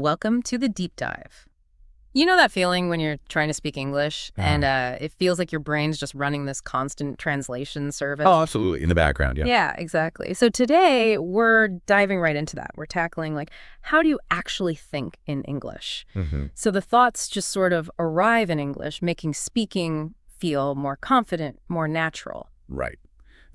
welcome to the deep dive. You know that feeling when you're trying to speak English and it feels like your brain's just running this constant translation service? Oh, absolutely. In the background, yeah. Yeah, exactly. So today we're diving right into that. We're tackling how do you actually think in English? So the thoughts just sort of arrive in English, making speaking feel more confident, more natural. Right.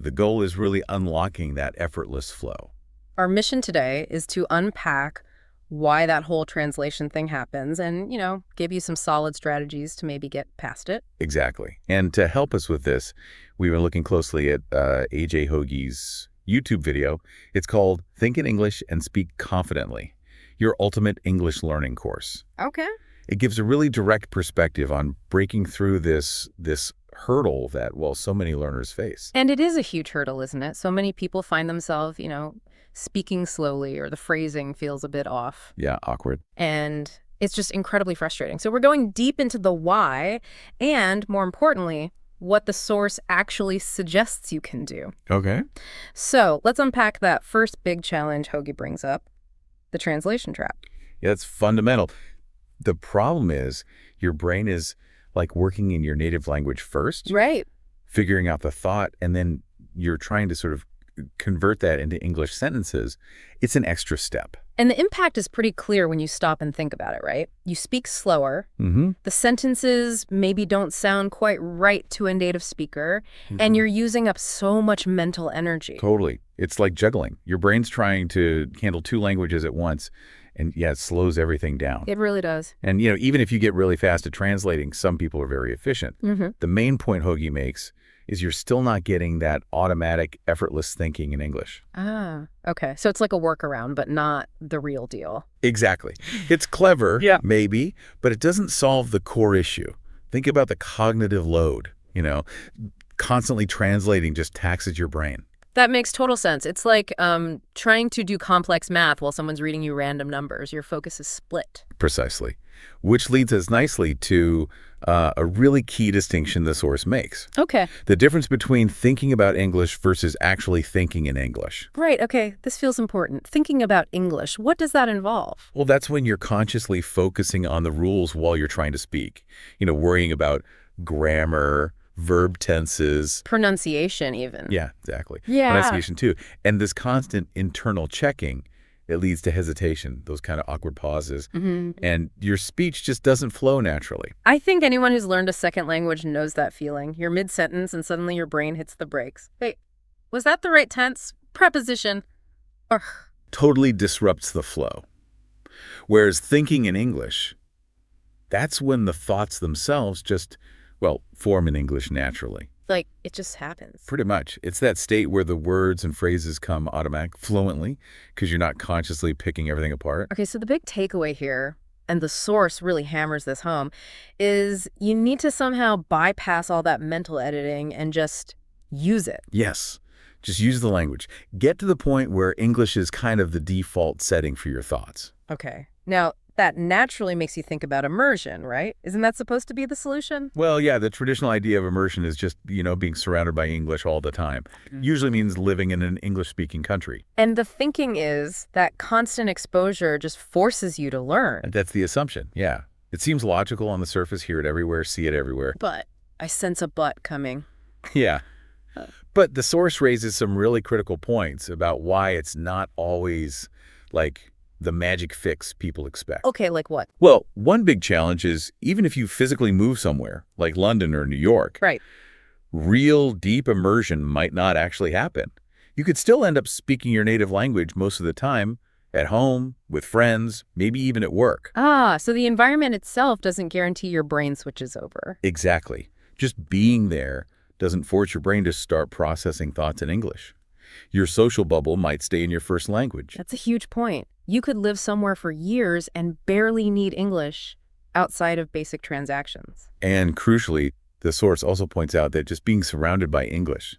The goal is really unlocking that effortless flow. Our mission today is to unpack why that whole translation thing happens and, give you some solid strategies to maybe get past it. Exactly. And to help us with this, we were looking closely at A.J. Hoagie's YouTube video. It's called Think in English and Speak Confidently, Your Ultimate English Learning Course. Okay. It gives a really direct perspective on breaking through this hurdle that, so many learners face. And it is a huge hurdle, isn't it? So many people find themselves, speaking slowly or the phrasing feels a bit off. Yeah, awkward. And it's just incredibly frustrating. So we're going deep into the why and, more importantly, what the source actually suggests you can do. Okay. So let's unpack that first big challenge Hoagie brings up, the translation trap. Yeah, it's fundamental. The problem is your brain is like working in your native language first. Right. Figuring out the thought, and then you're trying to sort of convert that into English sentences. It's an extra step. And the impact is pretty clear when you stop and think about it, right? You speak slower. The sentences maybe don't sound quite right to a native speaker, and you're using up so much mental energy. Totally. It's like juggling. Your brain's trying to handle two languages at once, and yeah, it slows everything down. It really does. And, even if you get really fast at translating, some people are very efficient. The main point Hoagie makes is you're still not getting that automatic, effortless thinking in English. Ah, okay. So it's like a workaround, but not the real deal. Exactly. It's clever, maybe, but it doesn't solve the core issue. Think about the cognitive load, constantly translating just taxes your brain. That makes total sense. It's like trying to do complex math while someone's reading you random numbers. Your focus is split. Precisely. Which leads us nicely to a really key distinction the source makes. Okay. The difference between thinking about English versus actually thinking in English. Right. Okay. This feels important. Thinking about English, what does that involve? Well, that's when you're consciously focusing on the rules while you're trying to speak. Worrying about grammar, verb tenses. Pronunciation even. Yeah, exactly. Yeah. Pronunciation too. And this constant internal checking, it leads to hesitation, those kind of awkward pauses. And your speech just doesn't flow naturally. I think anyone who's learned a second language knows that feeling. You're mid-sentence and suddenly your brain hits the brakes. Wait, was that the right tense? Preposition? Ugh. Totally disrupts the flow. Whereas thinking in English, that's when the thoughts themselves just, form in English naturally. Like, it just happens. Pretty much. It's that state where the words and phrases come automatic, fluently, because you're not consciously picking everything apart. Okay, so the big takeaway here, and the source really hammers this home, is you need to somehow bypass all that mental editing and just use it. Yes. Just use the language. Get to the point where English is kind of the default setting for your thoughts. Okay. Now, that naturally makes you think about immersion, right? Isn't that supposed to be the solution? Well, yeah, the traditional idea of immersion is just, being surrounded by English all the time. Usually means living in an English-speaking country. And the thinking is that constant exposure just forces you to learn. And that's the assumption, yeah. It seems logical on the surface, hear it everywhere, see it everywhere. But I sense a but coming. Yeah. But the source raises some really critical points about why it's not always like the magic fix people expect. Okay, like what? Well, one big challenge is even if you physically move somewhere, like London or New York, right, real deep immersion might not actually happen. You could still end up speaking your native language most of the time, at home, with friends, maybe even at work. So the environment itself doesn't guarantee your brain switches over. Exactly. Just being there doesn't force your brain to start processing thoughts in English. Your social bubble might stay in your first language. That's a huge point. You could live somewhere for years and barely need English outside of basic transactions. And crucially, the source also points out that just being surrounded by English,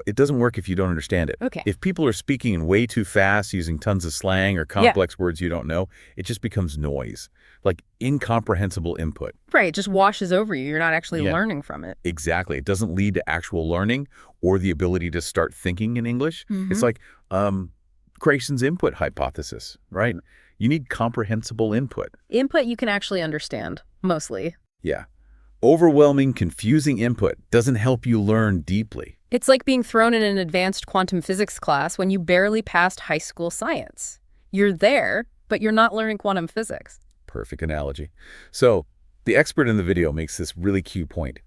it doesn't work if you don't understand it. Okay. If people are speaking way too fast, using tons of slang or complex words you don't know, it just becomes noise, like incomprehensible input. Right, it just washes over you. You're not actually learning from it. Exactly. It doesn't lead to actual learning or the ability to start thinking in English. It's like Creation's input hypothesis, right? You need comprehensible input. Input you can actually understand, mostly. Yeah. Overwhelming, confusing input doesn't help you learn deeply. It's like being thrown in an advanced quantum physics class when you barely passed high school science. You're there, but you're not learning quantum physics. Perfect analogy. So, the expert in the video makes this really key point.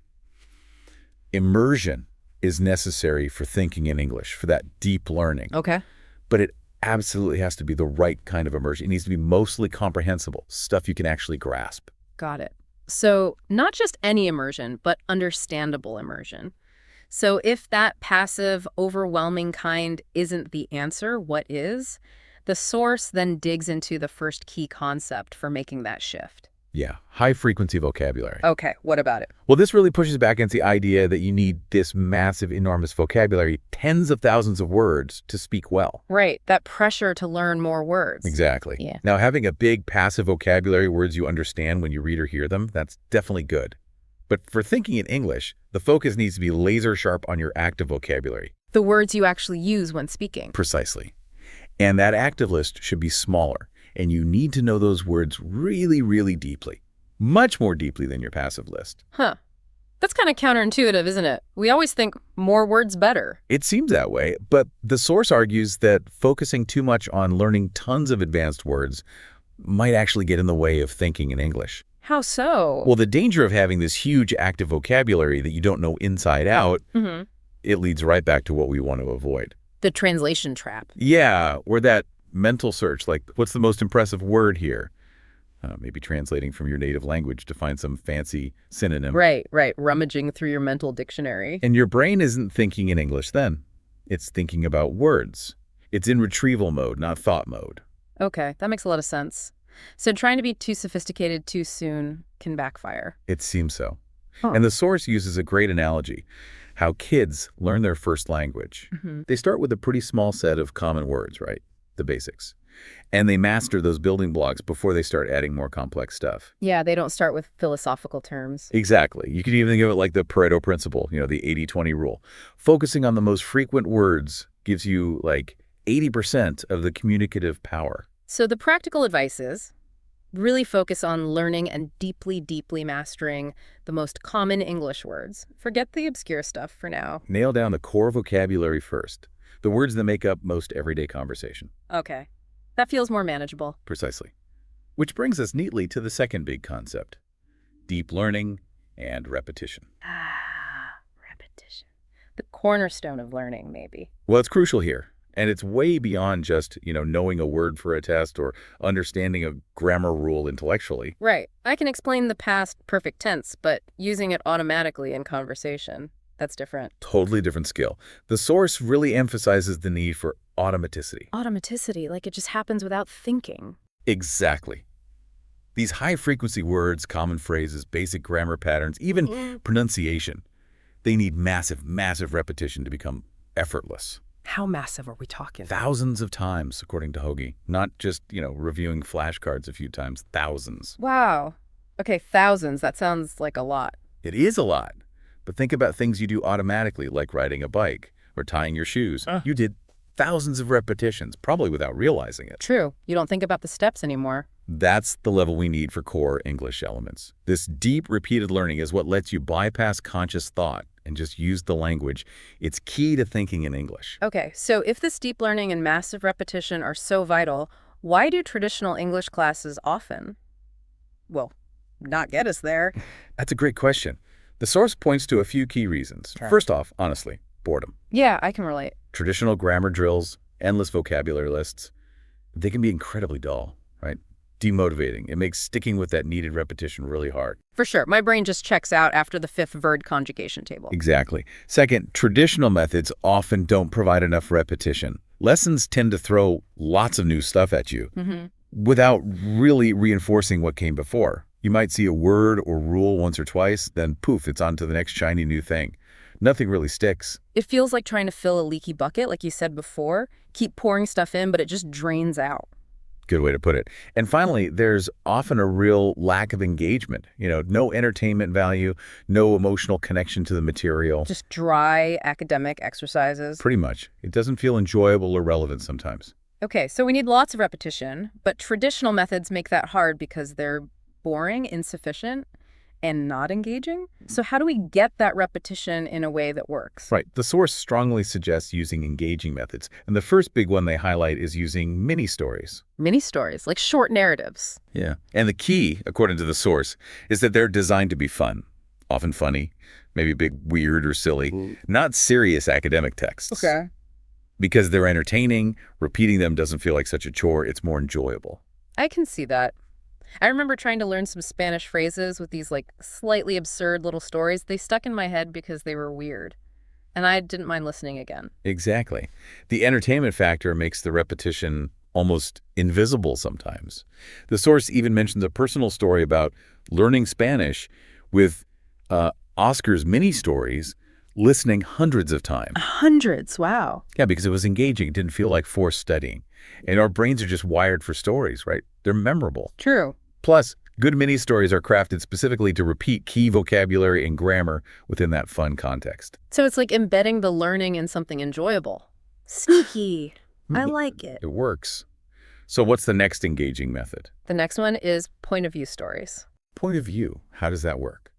Immersion is necessary for thinking in English, for that deep learning. Okay. But it absolutely has to be the right kind of immersion. It needs to be mostly comprehensible, stuff you can actually grasp. Got it. So not just any immersion, but understandable immersion. So if that passive, overwhelming kind isn't the answer, what is? The source then digs into the first key concept for making that shift. Yeah, high-frequency vocabulary. Okay, what about it? Well, this really pushes back against the idea that you need this massive, enormous vocabulary, tens of thousands of words to speak well. Right, that pressure to learn more words. Exactly. Yeah. Now, having a big, passive vocabulary, words you understand when you read or hear them, that's definitely good. But for thinking in English, the focus needs to be laser sharp on your active vocabulary. The words you actually use when speaking. Precisely. And that active list should be smaller. And you need to know those words really, really deeply. Much more deeply than your passive list. Huh. That's kind of counterintuitive, isn't it? We always think more words better. It seems that way, but the source argues that focusing too much on learning tons of advanced words might actually get in the way of thinking in English. How so? Well, the danger of having this huge active vocabulary that you don't know inside out, it leads right back to what we want to avoid. The translation trap. Yeah, or that mental search, like, what's the most impressive word here? Maybe translating from your native language to find some fancy synonym. Right. Rummaging through your mental dictionary. And your brain isn't thinking in English then. It's thinking about words. It's in retrieval mode, not thought mode. Okay, that makes a lot of sense. So trying to be too sophisticated too soon can backfire. It seems so. Huh. And the source uses a great analogy, how kids learn their first language. They start with a pretty small set of common words, right? The basics. And they master those building blocks before they start adding more complex stuff. Yeah, they don't start with philosophical terms. Exactly. You could even think of it like the Pareto principle, the 80-20 rule. Focusing on the most frequent words gives you like 80% of the communicative power. So the practical advice is really focus on learning and deeply, deeply mastering the most common English words. Forget the obscure stuff for now. Nail down the core vocabulary first, the words that make up most everyday conversation. Okay. That feels more manageable. Precisely. Which brings us neatly to the second big concept, deep learning and repetition. Repetition. The cornerstone of learning, maybe. Well, it's crucial here. And it's way beyond just, knowing a word for a test or understanding a grammar rule intellectually. Right. I can explain the past perfect tense, but using it automatically in conversation, that's different. Totally different skill. The source really emphasizes the need for automaticity. Automaticity, like it just happens without thinking. Exactly. These high-frequency words, common phrases, basic grammar patterns, even pronunciation, they need massive, massive repetition to become effortless. How massive are we talking? Thousands of times, according to Hoagie. Not just, reviewing flashcards a few times. Thousands. Wow. Okay, thousands. That sounds like a lot. It is a lot. But think about things you do automatically, like riding a bike or tying your shoes. You did thousands of repetitions, probably without realizing it. True. You don't think about the steps anymore. That's the level we need for core English elements. This deep, repeated learning is what lets you bypass conscious thought and just use the language. It's key to thinking in English. Okay, so if this deep learning and massive repetition are so vital, why do traditional English classes often, well, not get us there? That's a great question. The source points to a few key reasons. Sure. First off, honestly, boredom. Yeah, I can relate. Traditional grammar drills, endless vocabulary lists, they can be incredibly dull, right? Demotivating. It makes sticking with that needed repetition really hard. For sure. My brain just checks out after the fifth verb conjugation table. Exactly. Second, traditional methods often don't provide enough repetition. Lessons tend to throw lots of new stuff at you without really reinforcing what came before. You might see a word or rule once or twice, then poof, it's on to the next shiny new thing. Nothing really sticks. It feels like trying to fill a leaky bucket, like you said before. Keep pouring stuff in, but it just drains out. Good way to put it. And finally, there's often a real lack of engagement. No entertainment value, no emotional connection to the material. Just dry academic exercises. Pretty much. It doesn't feel enjoyable or relevant sometimes. Okay, so we need lots of repetition, but traditional methods make that hard because they're boring, insufficient, and not engaging. So how do we get that repetition in a way that works? Right. The source strongly suggests using engaging methods, and the first big one they highlight is using mini stories. Mini stories, like short narratives. Yeah. And the key, according to the source, is that they're designed to be fun, often funny, maybe a bit weird or silly, not serious academic texts. Okay. Because they're entertaining, repeating them doesn't feel like such a chore, it's more enjoyable. I can see that. I remember trying to learn some Spanish phrases with these like slightly absurd little stories. They stuck in my head because they were weird. And I didn't mind listening again. Exactly. The entertainment factor makes the repetition almost invisible sometimes. The source even mentions a personal story about learning Spanish with Oscar's mini stories, listening hundreds of times. Hundreds, wow. Yeah, because it was engaging. It didn't feel like forced studying. And our brains are just wired for stories, right? They're memorable. True. Plus, good mini stories are crafted specifically to repeat key vocabulary and grammar within that fun context. So it's like embedding the learning in something enjoyable. Sneaky. I like it. It works. So what's the next engaging method? The next one is point of view stories. Point of view. How does that work?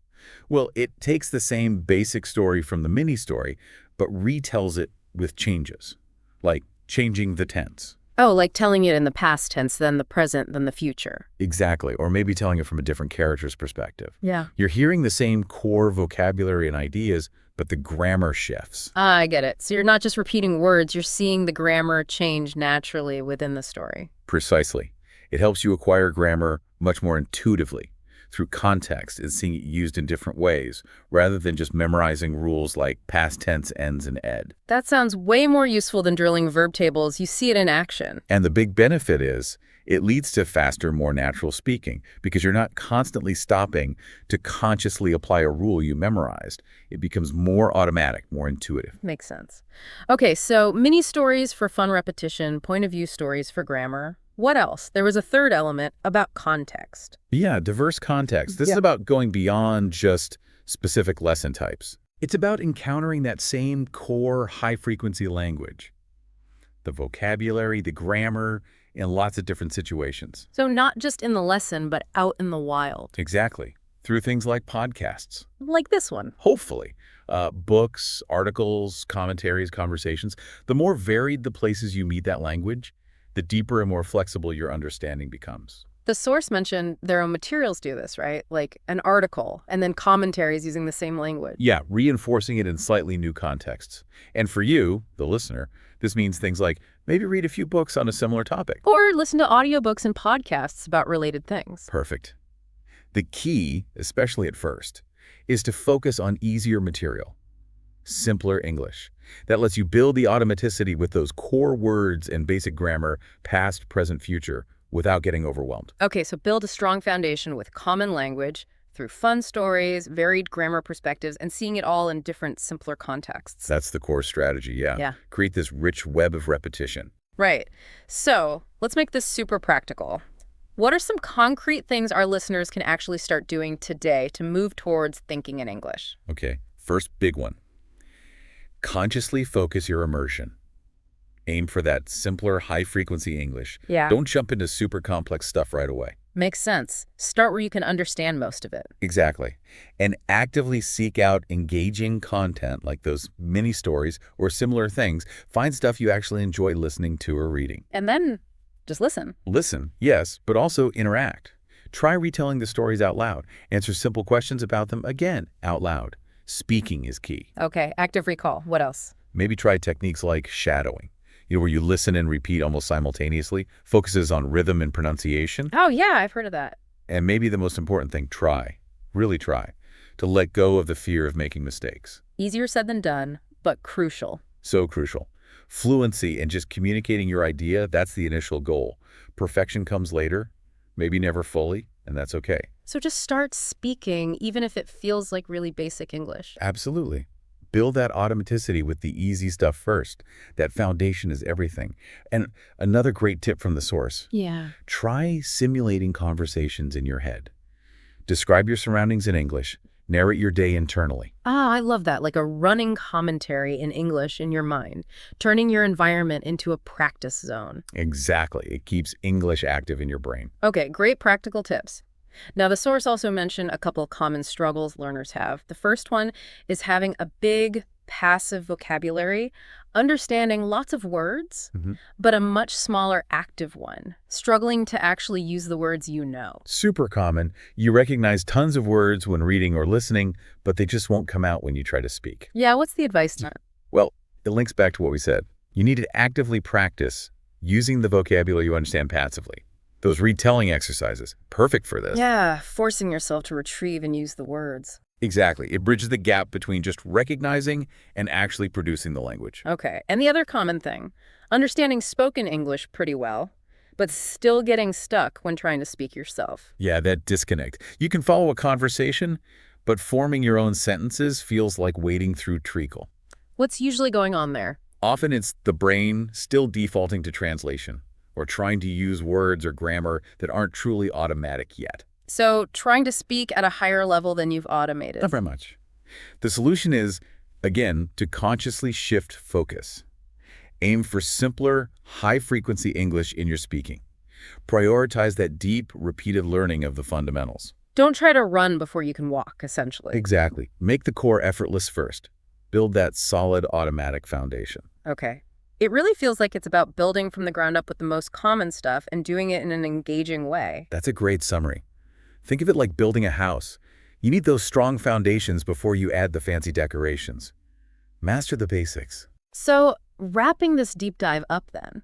Well, it takes the same basic story from the mini story, but retells it with changes, like changing the tense. Oh, like telling it in the past tense, then the present, then the future. Exactly, or maybe telling it from a different character's perspective. Yeah. You're hearing the same core vocabulary and ideas, but the grammar shifts. Ah, I get it. So you're not just repeating words, you're seeing the grammar change naturally within the story. Precisely. It helps you acquire grammar much more intuitively, through context and seeing it used in different ways, rather than just memorizing rules like past tense ends in ed. That sounds way more useful than drilling verb tables. You see it in action. And the big benefit is it leads to faster, more natural speaking because you're not constantly stopping to consciously apply a rule you memorized. It becomes more automatic, more intuitive. Makes sense. Okay, so mini stories for fun repetition, point of view stories for grammar. What else? There was a third element about context. Yeah, diverse context. This is about going beyond just specific lesson types. It's about encountering that same core high-frequency language. The vocabulary, the grammar, in lots of different situations. So not just in the lesson, but out in the wild. Exactly. Through things like podcasts. Like this one. Hopefully. Books, articles, commentaries, conversations. The more varied the places you meet that language, the deeper and more flexible your understanding becomes. The source mentioned their own materials do this, right? Like an article and then commentaries using the same language. Yeah, reinforcing it in slightly new contexts. And for you, the listener, this means things like maybe read a few books on a similar topic. Or listen to audiobooks and podcasts about related things. Perfect. The key, especially at first, is to focus on easier material, simpler English. That lets you build the automaticity with those core words and basic grammar, past, present, future, without getting overwhelmed. Okay, so build a strong foundation with common language through fun stories, varied grammar perspectives, and seeing it all in different, simpler contexts. That's the core strategy, yeah. Yeah. Create this rich web of repetition. Right. So let's make this super practical. What are some concrete things our listeners can actually start doing today to move towards thinking in English? Okay, first big one. Consciously focus your immersion. Aim for that simpler, high-frequency English. Yeah. Don't jump into super complex stuff right away. Makes sense. Start where you can understand most of it. Exactly. And actively seek out engaging content like those mini stories or similar things. Find stuff you actually enjoy listening to or reading. And then just listen. Listen, yes, but also interact. Try retelling the stories out loud. Answer simple questions about them again out loud. Speaking is key. Okay, active recall. What else? Maybe try techniques like shadowing, where you listen and repeat almost simultaneously, focuses on rhythm and pronunciation. Oh, yeah, I've heard of that. And maybe the most important thing, really try, to let go of the fear of making mistakes. Easier said than done, but crucial. So crucial. Fluency and just communicating your idea, that's the initial goal. Perfection comes later, maybe never fully, and that's okay. So just start speaking, even if it feels like really basic English. Absolutely. Build that automaticity with the easy stuff first. That foundation is everything. And another great tip from the source. Yeah. Try simulating conversations in your head. Describe your surroundings in English. Narrate your day internally. Ah, I love that, like a running commentary in English in your mind, turning your environment into a practice zone. Exactly. It keeps English active in your brain. Okay, great practical tips. Now, the source also mentioned a couple common struggles learners have. The first one is having a big passive vocabulary, understanding lots of words, but a much smaller active one, struggling to actually use the words you know. Super common. You recognize tons of words when reading or listening, but they just won't come out when you try to speak. Yeah, what's the advice to that? Well, it links back to what we said. You need to actively practice using the vocabulary you understand passively. Those retelling exercises, perfect for this. Yeah, forcing yourself to retrieve and use the words. Exactly. It bridges the gap between just recognizing and actually producing the language. Okay, and the other common thing, understanding spoken English pretty well, but still getting stuck when trying to speak yourself. Yeah, that disconnect. You can follow a conversation, but forming your own sentences feels like wading through treacle. What's usually going on there? Often it's the brain still defaulting to translation or trying to use words or grammar that aren't truly automatic yet. So trying to speak at a higher level than you've automated. Not very much. The solution is, again, to consciously shift focus. Aim for simpler, high-frequency English in your speaking. Prioritize that deep, repeated learning of the fundamentals. Don't try to run before you can walk, essentially. Exactly. Make the core effortless first. Build that solid automatic foundation. Okay. It really feels like it's about building from the ground up with the most common stuff and doing it in an engaging way. That's a great summary. Think of it like building a house. You need those strong foundations before you add the fancy decorations. Master the basics. So, wrapping this deep dive up then,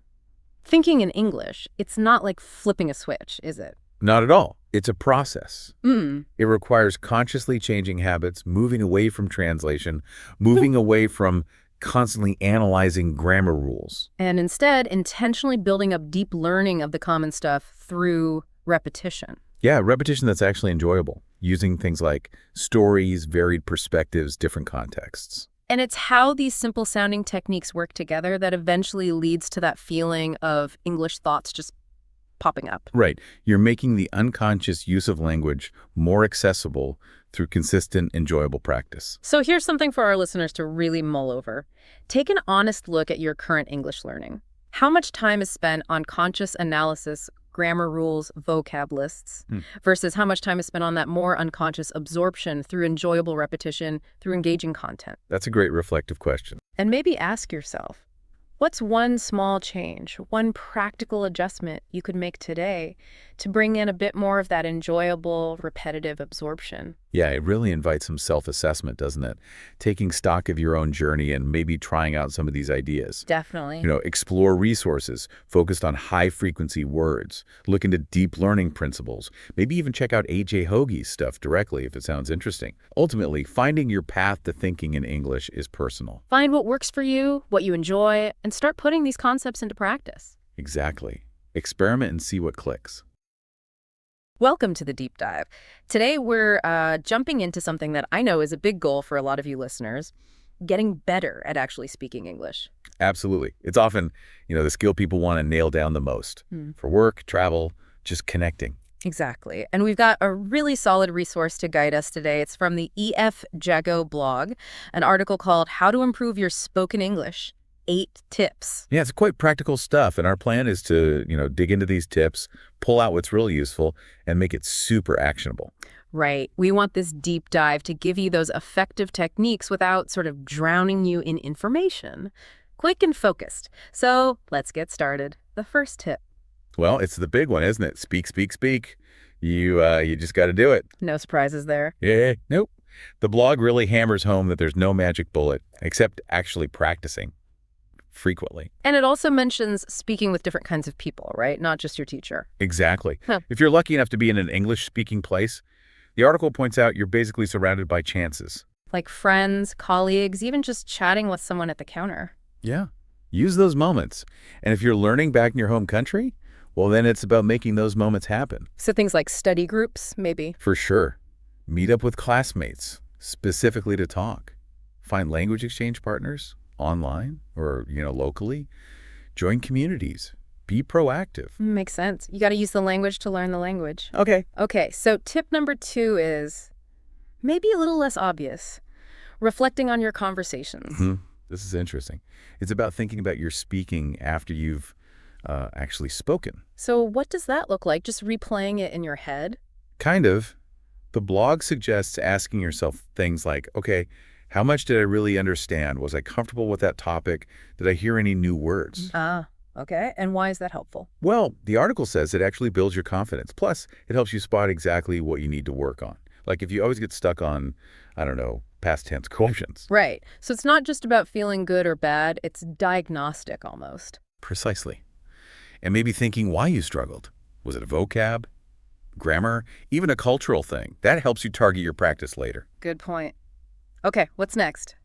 thinking in English, it's not like flipping a switch, is it? Not at all. It's a process. Mm. It requires consciously changing habits, moving away from translation, moving away from constantly analyzing grammar rules. And instead, intentionally building up deep learning of the common stuff through repetition. Yeah, repetition that's actually enjoyable, using things like stories, varied perspectives, different contexts. And it's how these simple sounding techniques work together that eventually leads to that feeling of English thoughts just popping up. Right. You're making the unconscious use of language more accessible through consistent, enjoyable practice. So here's something for our listeners to really mull over. Take an honest look at your current English learning. How much time is spent on conscious analysis, grammar rules, vocab lists, versus how much time is spent on that more unconscious absorption through enjoyable repetition, through engaging content? That's a great reflective question. And maybe ask yourself, what's one small change, one practical adjustment you could make today to bring in a bit more of that enjoyable, repetitive absorption? Yeah, it really invites some self-assessment, doesn't it? Taking stock of your own journey and maybe trying out some of these ideas. Definitely. Explore resources focused on high-frequency words. Look into deep learning principles. Maybe even check out A.J. Hoagie's stuff directly if it sounds interesting. Ultimately, finding your path to thinking in English is personal. Find what works for you, what you enjoy, and start putting these concepts into practice. Exactly. Experiment and see what clicks. Welcome to the Deep Dive. Today we're jumping into something that I know is a big goal for a lot of you listeners, getting better at actually speaking English. Absolutely. It's often, the skill people want to nail down the most. For work, travel, just connecting. Exactly. And we've got a really solid resource to guide us today. It's from the E.F. Jago blog, an article called How to Improve Your Spoken English, 8 Tips. Yeah, it's quite practical stuff. And our plan is to, dig into these tips, pull out what's really useful, and make it super actionable. Right. We want this deep dive to give you those effective techniques without sort of drowning you in information. Quick and focused. So let's get started. The first tip. Well, it's the big one, isn't it? Speak, speak, speak. You just got to do it. No surprises there. Yeah, nope. The blog really hammers home that there's no magic bullet except actually practicing frequently. And it also mentions speaking with different kinds of people, right? Not just your teacher. Exactly. Huh. If you're lucky enough to be in an English-speaking place, the article points out you're basically surrounded by chances. Like friends, colleagues, even just chatting with someone at the counter. Yeah. Use those moments. And if you're learning back in your home country, well, then it's about making those moments happen. So things like study groups, maybe. For sure. Meet up with classmates, specifically to talk. Find language exchange partners online or, locally. Join communities. Be proactive. Makes sense. You got to use the language to learn the language. Okay. Okay, so tip number 2 is maybe a little less obvious. Reflecting on your conversations. This is interesting. It's about thinking about your speaking after you've actually spoken. So what does that look like? Just replaying it in your head? Kind of. The blog suggests asking yourself things like, okay, how much did I really understand? Was I comfortable with that topic? Did I hear any new words? Okay. And why is that helpful? Well, the article says it actually builds your confidence. Plus, it helps you spot exactly what you need to work on. Like if you always get stuck on, I don't know, past tense quotients. Right. So it's not just about feeling good or bad. It's diagnostic almost. Precisely. And maybe thinking why you struggled. Was it a vocab, grammar, even a cultural thing? That helps you target your practice later. Good point. Okay, what's next?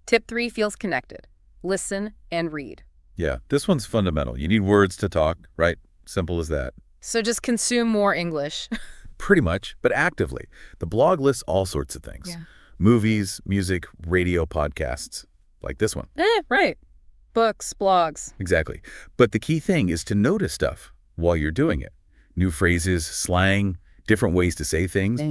Tip 3 feels connected. Listen and read. Yeah, this one's fundamental. You need words to talk, right? Simple as that. So just consume more English. Pretty much, but actively. The blog lists all sorts of things. Yeah. Movies, music, radio, podcasts, like this one. Right. Books, blogs. Exactly. But the key thing is to notice stuff while you're doing it. New phrases, slang, different ways to say things.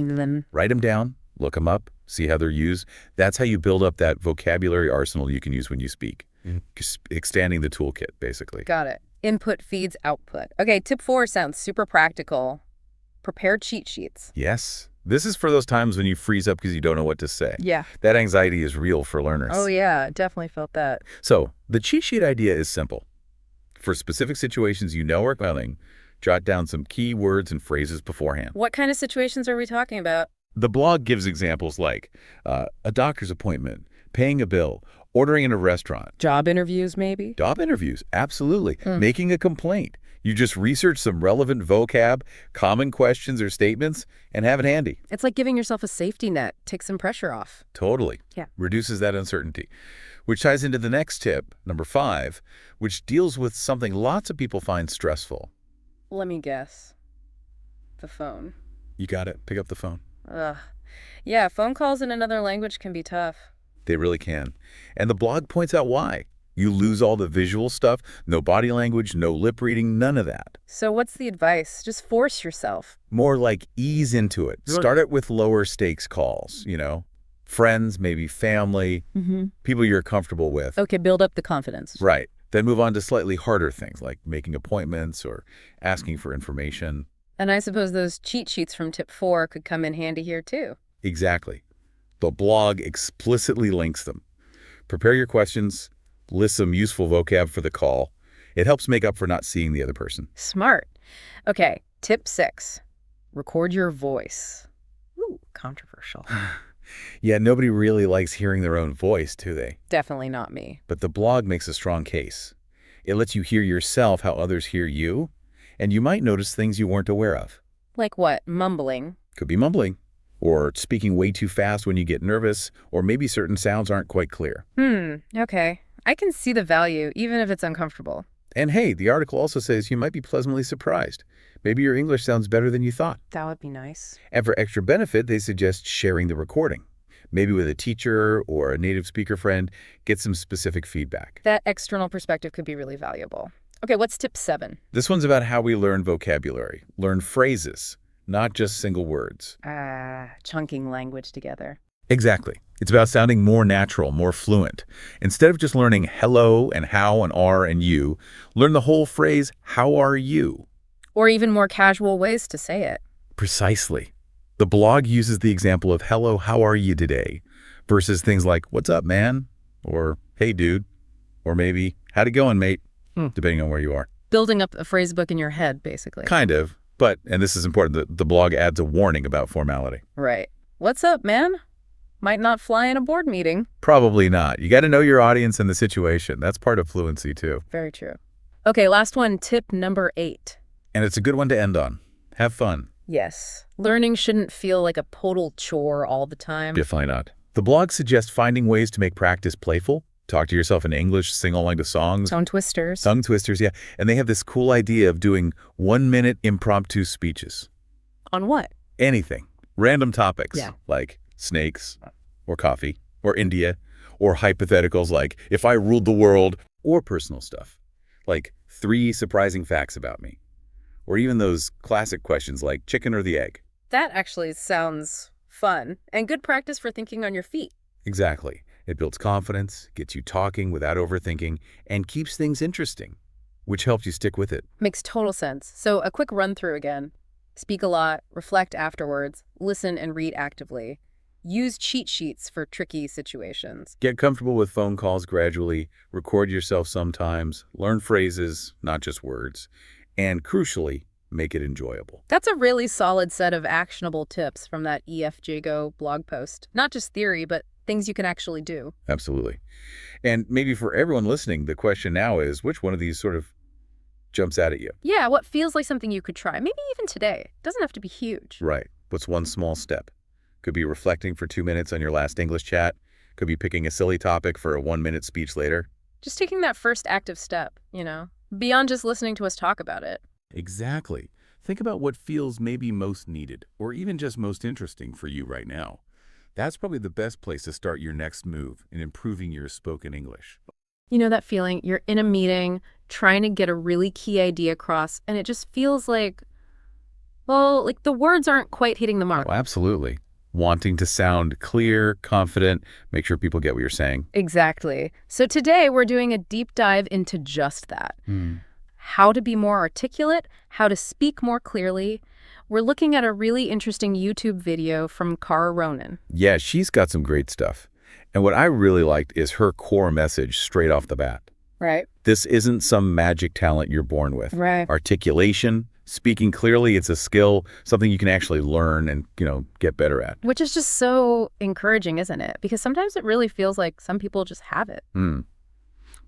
Write them down, look them up, see how they're used. That's how you build up that vocabulary arsenal you can use when you speak. Expanding the toolkit, basically. Got it. Input feeds output. Okay, tip 4 sounds super practical. Prepare cheat sheets. Yes. This is for those times when you freeze up because you don't know what to say. Yeah. That anxiety is real for learners. Oh, yeah. Definitely felt that. So the cheat sheet idea is simple. For specific situations you know are coming, jot down some key words and phrases beforehand. What kind of situations are we talking about? The blog gives examples like a doctor's appointment, paying a bill, ordering in a restaurant. Job interviews, maybe? Job interviews, absolutely. Making a complaint. You just research some relevant vocab, common questions or statements, and have it handy. It's like giving yourself a safety net. Take some pressure off. Totally. Yeah. Reduces that uncertainty. Which ties into the next tip, number 5, which deals with something lots of people find stressful. Let me guess. The phone. You got it. Pick up the phone. Ugh. Yeah, phone calls in another language can be tough. They really can. And the blog points out why. You lose all the visual stuff, no body language, no lip reading, none of that. So what's the advice? Just force yourself. More like ease into it. Start it with lower stakes calls, you know. Friends, maybe family, people you're comfortable with. Okay, build up the confidence. Right. Then move on to slightly harder things like making appointments or asking for information. And I suppose those cheat sheets from tip 4 could come in handy here too. Exactly. The blog explicitly links them. Prepare your questions, list some useful vocab for the call. It helps make up for not seeing the other person. Smart. Okay, tip 6. Record your voice. Ooh, controversial. Yeah, nobody really likes hearing their own voice, do they? Definitely not me. But the blog makes a strong case. It lets you hear yourself how others hear you, and you might notice things you weren't aware of. Like what? Mumbling? Could be mumbling, or speaking way too fast when you get nervous, or maybe certain sounds aren't quite clear. Okay. I can see the value, even if it's uncomfortable. And hey, the article also says you might be pleasantly surprised. Maybe your English sounds better than you thought. That would be nice. And for extra benefit, they suggest sharing the recording. Maybe with a teacher or a native speaker friend, get some specific feedback. That external perspective could be really valuable. Okay, what's tip 7? This one's about how we learn vocabulary, learn phrases, not just single words. Chunking language together. Exactly. It's about sounding more natural, more fluent. Instead of just learning hello and how and are and you, learn the whole phrase, how are you? Or even more casual ways to say it. Precisely. The blog uses the example of hello, how are you today? Versus things like, what's up, man? Or, hey, dude. Or maybe, how'd it going, mate? Depending on where you are. Building up a phrase book in your head, basically. Kind of. But, and this is important, the blog adds a warning about formality. Right. What's up, man? Might not fly in a board meeting. Probably not. You got to know your audience and the situation. That's part of fluency, too. Very true. Okay, last one, tip number 8. And it's a good one to end on. Have fun. Yes. Learning shouldn't feel like a total chore all the time. Definitely not. The blog suggests finding ways to make practice playful. Talk to yourself in English, sing along to songs. Tongue twisters. Tongue twisters, yeah. And they have this cool idea of doing 1-minute impromptu speeches. On what? Anything. Random topics. Yeah. Like snakes, or coffee, or India, or hypotheticals like, if I ruled the world, or personal stuff. Like 3 surprising facts about me. Or even those classic questions like chicken or the egg. That actually sounds fun, and good practice for thinking on your feet. Exactly. It builds confidence, gets you talking without overthinking, and keeps things interesting, which helps you stick with it. Makes total sense. So a quick run through again. Speak a lot, reflect afterwards, listen and read actively. Use cheat sheets for tricky situations. Get comfortable with phone calls gradually, record yourself sometimes, learn phrases, not just words, and crucially, make it enjoyable. That's a really solid set of actionable tips from that EFJGO blog post. Not just theory, but things you can actually do. Absolutely. And maybe for everyone listening, the question now is, which one of these sort of jumps out at you? Yeah, what feels like something you could try, maybe even today. Doesn't have to be huge. Right. What's one small step? Could be reflecting for 2 minutes on your last English chat. Could be picking a silly topic for a 1-minute speech later. Just taking that first active step, beyond just listening to us talk about it. Exactly. Think about what feels maybe most needed, or even just most interesting for you right now. That's probably the best place to start your next move in improving your spoken English. You know that feeling? You're in a meeting, trying to get a really key idea across, and it just feels like, like the words aren't quite hitting the mark. Oh, absolutely. Wanting to sound clear, confident, make sure people get what you're saying. Exactly. So today we're doing a deep dive into just that. How to be more articulate, how to speak more clearly. We're looking at a really interesting YouTube video from Cara Ronan. Yeah, she's got some great stuff. And what I really liked is her core message straight off the bat. Right. This isn't some magic talent you're born with. Right. Articulation, speaking clearly, it's a skill, something you can actually learn and, get better at. Which is just so encouraging, isn't it? Because sometimes it really feels like some people just have it.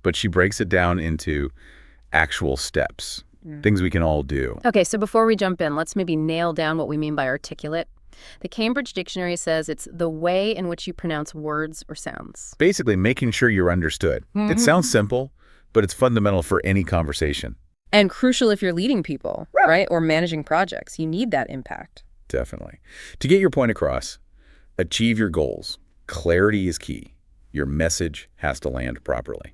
But she breaks it down into actual steps, things we can all do. Okay, so before we jump in, let's maybe nail down what we mean by articulate. The Cambridge Dictionary says it's the way in which you pronounce words or sounds. Basically, making sure you're understood. It sounds simple, but it's fundamental for any conversation. And crucial if you're leading people, right? Or managing projects. You need that impact. Definitely. To get your point across, achieve your goals. Clarity is key. Your message has to land properly.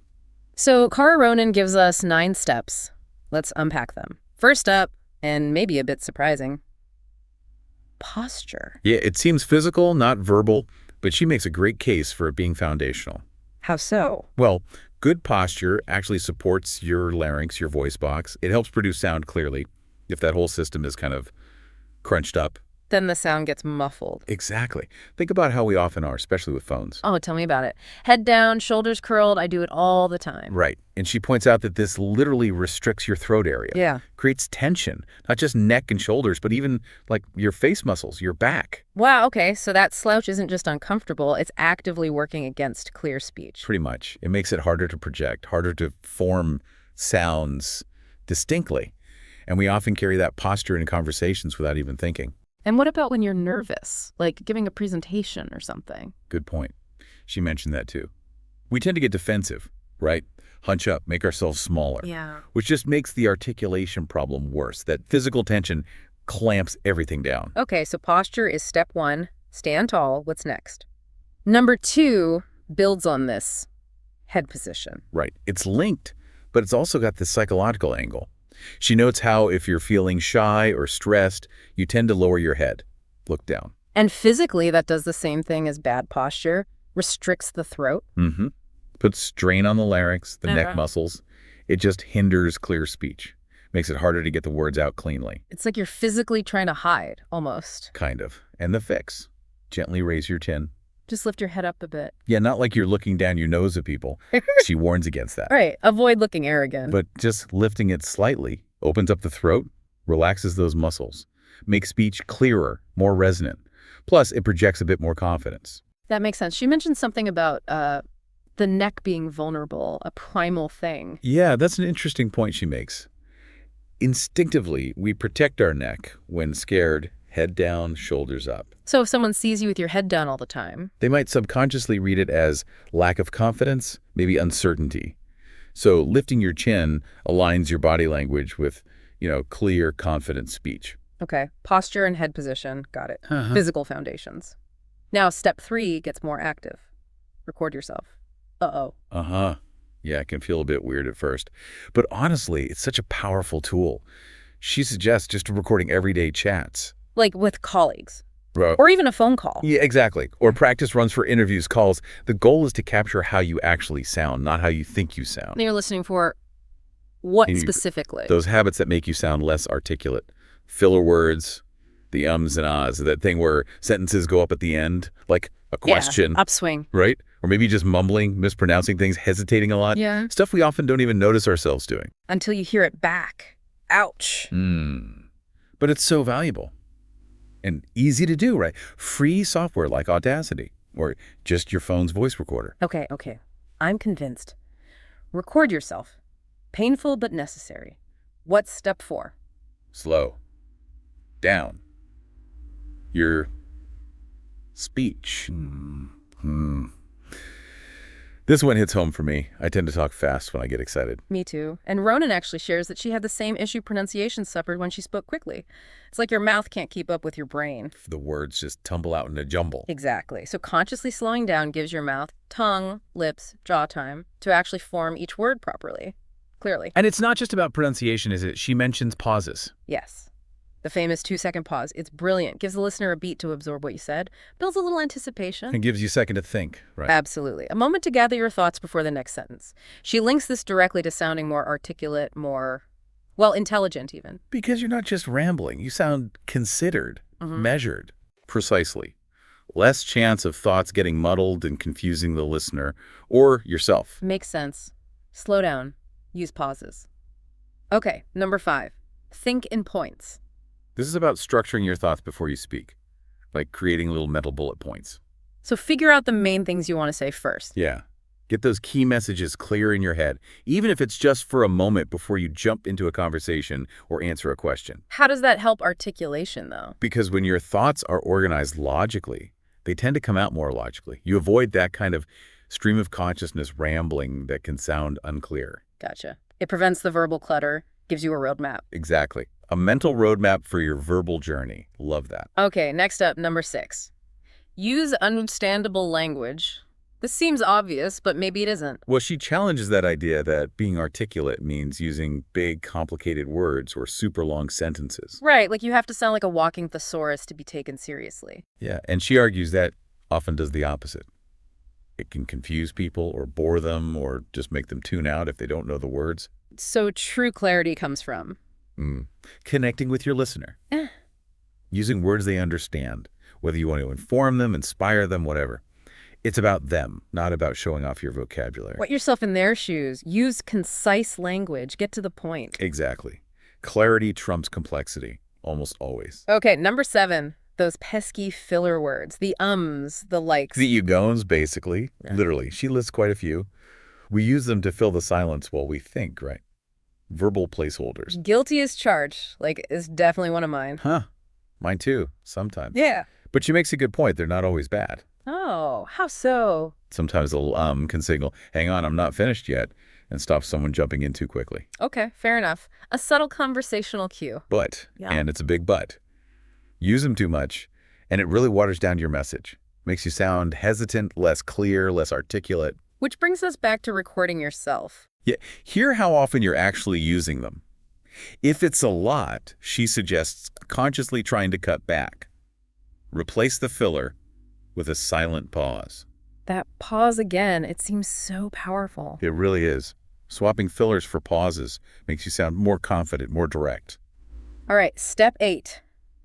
So Cara Ronan gives us 9 steps. Let's unpack them. First up, and maybe a bit surprising, posture. Yeah, it seems physical, not verbal, but she makes a great case for it being foundational. How so? Well, good posture actually supports your larynx, your voice box. It helps produce sound clearly. If that whole system is kind of crunched up. Then the sound gets muffled. Exactly. Think about how we often are, especially with phones. Oh, tell me about it. Head down, shoulders curled. I do it all the time. Right. And she points out that this literally restricts your throat area. Yeah. Creates tension, not just neck and shoulders, but even like your face muscles, your back. Wow, okay. So that slouch isn't just uncomfortable. It's actively working against clear speech. Pretty much. It makes it harder to project, harder to form sounds distinctly. And we often carry that posture in conversations without even thinking. And what about when you're nervous, like giving a presentation or something? Good point. She mentioned that too. We tend to get defensive, right? Hunch up, make ourselves smaller. Yeah. Which just makes the articulation problem worse. That physical tension clamps everything down. Okay, so posture is step 1. Stand tall. What's next? Number 2 builds on this. Head position. Right. It's linked, but it's also got this psychological angle. She notes how if you're feeling shy or stressed, you tend to lower your head, look down. And physically, that does the same thing as bad posture, restricts the throat. Puts strain on the larynx, the neck muscles. It just hinders clear speech. Makes it harder to get the words out cleanly. It's like you're physically trying to hide, almost. Kind of. And the fix. Gently raise your chin. Just lift your head up a bit. Yeah, not like you're looking down your nose at people. She warns against that. Right. Avoid looking arrogant. But just lifting it slightly opens up the throat, relaxes those muscles, makes speech clearer, more resonant. Plus, it projects a bit more confidence. That makes sense. She mentioned something about the neck being vulnerable, a primal thing. Yeah, that's an interesting point she makes. Instinctively, we protect our neck when scared, head down, shoulders up. So if someone sees you with your head down all the time, they might subconsciously read it as lack of confidence, maybe uncertainty. So lifting your chin aligns your body language with, clear, confident speech. Okay. Posture and head position. Got it. Physical foundations. Now, step 3 gets more active. Record yourself. Uh-oh. Yeah, it can feel a bit weird at first. But honestly, it's such a powerful tool. She suggests just recording everyday chats. Like with colleagues. Right. Or even a phone call. Yeah, exactly. Or practice runs for interviews, calls. The goal is to capture how you actually sound, not how you think you sound. And you're listening for what And specifically? those habits that make you sound less articulate. Filler words, the ums and ahs, that thing where sentences go up at the end, like a question. Yeah, upswing. Right? Or maybe just mumbling, mispronouncing things, hesitating a lot. Yeah. Stuff we often don't even notice ourselves doing. Until you hear it back. Ouch. But it's so valuable. And easy to do, right? Free software like Audacity or just your phone's voice recorder. Okay. I'm convinced. Record yourself. Painful but necessary. What's step 4? Slow down your speech. This one hits home for me. I tend to talk fast when I get excited. Me too. And Ronan actually shares that she had the same issue pronunciation suffered when she spoke quickly. It's like your mouth can't keep up with your brain. The words just tumble out in a jumble. Exactly. So consciously slowing down gives your mouth tongue, lips, jaw time to actually form each word properly. Clearly. And it's not just about pronunciation, is it? She mentions pauses. Yes. The famous 2-second pause. It's brilliant. Gives the listener a beat to absorb what you said. Builds a little anticipation. It gives you a second to think, right? Absolutely. A moment to gather your thoughts before the next sentence. She links this directly to sounding more articulate, more, well, intelligent even. Because you're not just rambling. You sound considered, measured. Precisely. Less chance of thoughts getting muddled and confusing the listener or yourself. Makes sense. Slow down. Use pauses. Okay, number 5. Think in points. This is about structuring your thoughts before you speak, like creating little mental bullet points. So figure out the main things you want to say first. Yeah. Get those key messages clear in your head, even if it's just for a moment before you jump into a conversation or answer a question. How does that help articulation, though? Because when your thoughts are organized logically, they tend to come out more logically. You avoid that kind of stream of consciousness rambling that can sound unclear. Gotcha. It prevents the verbal clutter, gives you a roadmap. Exactly. A mental roadmap for your verbal journey. Love that. Okay, next up, number 6. Use understandable language. This seems obvious, but maybe it isn't. Well, she challenges that idea that being articulate means using big, complicated words or super long sentences. Right, like you have to sound like a walking thesaurus to be taken seriously. Yeah, and she argues that often does the opposite. It can confuse people or bore them or just make them tune out if they don't know the words. So true clarity comes from? Connecting with your listener. Using words they understand, whether you want to inform them, inspire them, whatever. It's about them, not about showing off your vocabulary. Put yourself in their shoes. Use concise language. Get to the point. Exactly. Clarity trumps complexity, almost always. Okay, number 7. Those pesky filler words. The ums, the likes. The you-gones, basically. Yeah. Literally. She lists quite a few. We use them to fill the silence while we think, right? Verbal placeholders. Guilty as charged. Like, is definitely one of mine. Huh. Mine too, sometimes. Yeah. But she makes a good point. They're not always bad. Oh, how so? Sometimes a little can signal, hang on, I'm not finished yet, and stop someone jumping in too quickly. Okay, fair enough. A subtle conversational cue. But, yeah. And it's a big but, use them too much, and it really waters down your message. Makes you sound hesitant, less clear, less articulate. Which brings us back to recording yourself. Yeah, hear how often you're actually using them. If it's a lot, she suggests consciously trying to cut back. Replace the filler with a silent pause. That pause again, it seems so powerful. It really is. Swapping fillers for pauses makes you sound more confident, more direct. All right, step 8.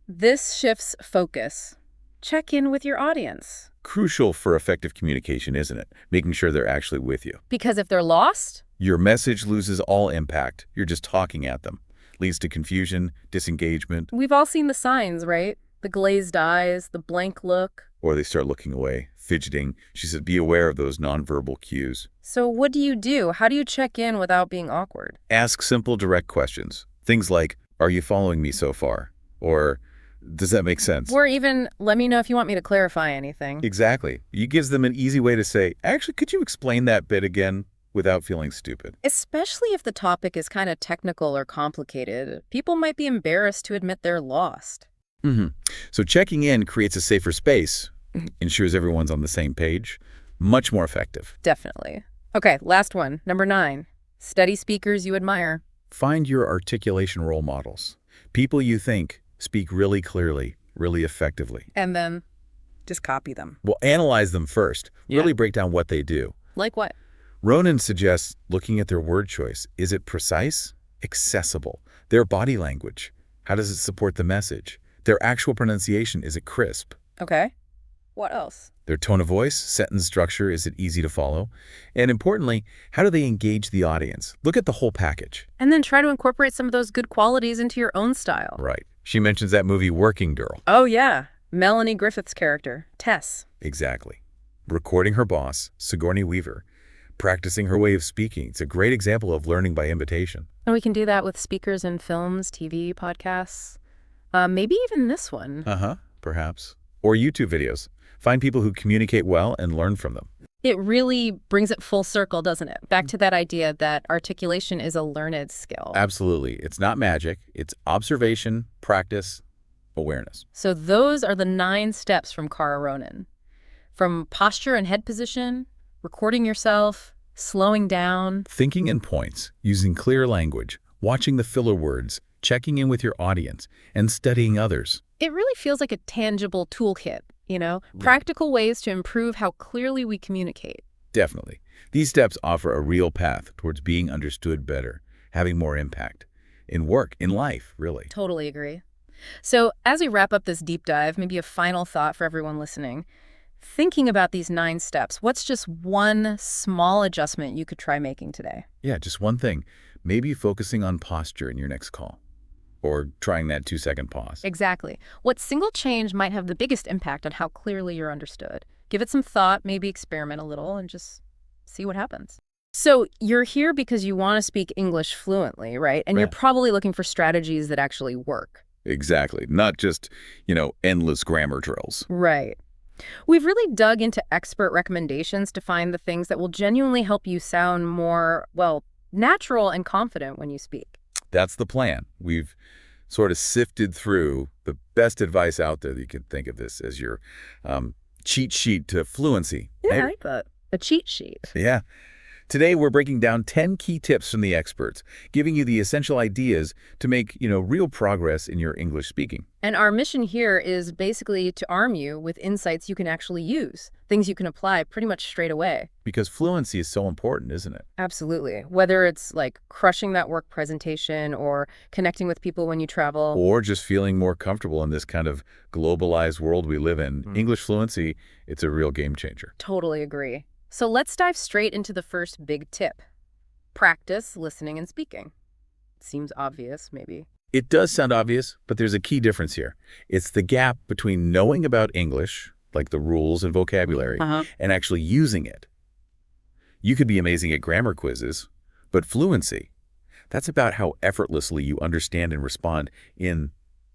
This shifts focus. Check in with your audience. Crucial for effective communication, isn't it? Making sure they're actually with you. Because if they're lost, your message loses all impact. You're just talking at them. Leads to confusion, disengagement. We've all seen the signs, right? The glazed eyes, the blank look. Or they start looking away, fidgeting. She said, be aware of those nonverbal cues. So what do you do? How do you check in without being awkward? Ask simple, direct questions. Things like, are you following me so far? Or, does that make sense? Or even, let me know if you want me to clarify anything. Exactly. You gives them an easy way to say, actually, could you explain that bit again? Without feeling stupid. Especially if the topic is kind of technical or complicated. People might be embarrassed to admit they're lost. So checking in creates a safer space, ensures everyone's on the same page. Much more effective. Definitely. Okay, last one. Number 9. Study speakers you admire. Find your articulation role models. People you think speak really clearly, really effectively. And then just copy them. Well, analyze them first. Really break down what they do. Like what? Ronan suggests looking at their word choice. Is it precise? Accessible? Their body language? How does it support the message? Their actual pronunciation, is it crisp? Okay. What else? Their tone of voice, sentence structure, is it easy to follow? And importantly, how do they engage the audience? Look at the whole package. And then try to incorporate some of those good qualities into your own style. Right. She mentions that movie Working Girl. Oh, yeah. Melanie Griffith's character, Tess. Exactly. Recording her boss, Sigourney Weaver, practicing her way of speaking. It's a great example of learning by imitation. And we can do that with speakers in films, TV, podcasts, maybe even this one. Perhaps. Or YouTube videos. Find people who communicate well and learn from them. It really brings it full circle, doesn't it? Back to that idea that articulation is a learned skill. Absolutely. It's not magic. It's observation, practice, awareness. So those are the 9 steps from Cara Ronan. From posture and head position, recording yourself, slowing down. Thinking in points, using clear language, watching the filler words, checking in with your audience, and studying others. It really feels like a tangible toolkit, practical ways to improve how clearly we communicate. Definitely. These steps offer a real path towards being understood better, having more impact in work, in life, really. Totally agree. So as we wrap up this deep dive, maybe a final thought for everyone listening. Thinking about these 9 steps, what's just one small adjustment you could try making today? Yeah, just one thing. Maybe focusing on posture in your next call. Or trying that 2-second pause. Exactly. What single change might have the biggest impact on how clearly you're understood? Give it some thought, maybe experiment a little, and just see what happens. So you're here because you want to speak English fluently, right? And you're probably looking for strategies that actually work. Exactly. Not just, endless grammar drills. Right. We've really dug into expert recommendations to find the things that will genuinely help you sound more, natural and confident when you speak. That's the plan. We've sort of sifted through the best advice out there that you can think of this as your cheat sheet to fluency. Yeah, I like that. A cheat sheet. Yeah. Today, we're breaking down 10 key tips from the experts, giving you the essential ideas to make, real progress in your English speaking. And our mission here is basically to arm you with insights you can actually use, things you can apply pretty much straight away. Because fluency is so important, isn't it? Absolutely. Whether it's like crushing that work presentation or connecting with people when you travel. Or just feeling more comfortable in this kind of globalized world we live in. English fluency, it's a real game changer. Totally agree. So let's dive straight into the first big tip. Practice listening and speaking. Seems obvious, maybe. It does sound obvious, but there's a key difference here. It's the gap between knowing about English, like the rules and vocabulary, and actually using it. You could be amazing at grammar quizzes, but fluency, that's about how effortlessly you understand and respond in,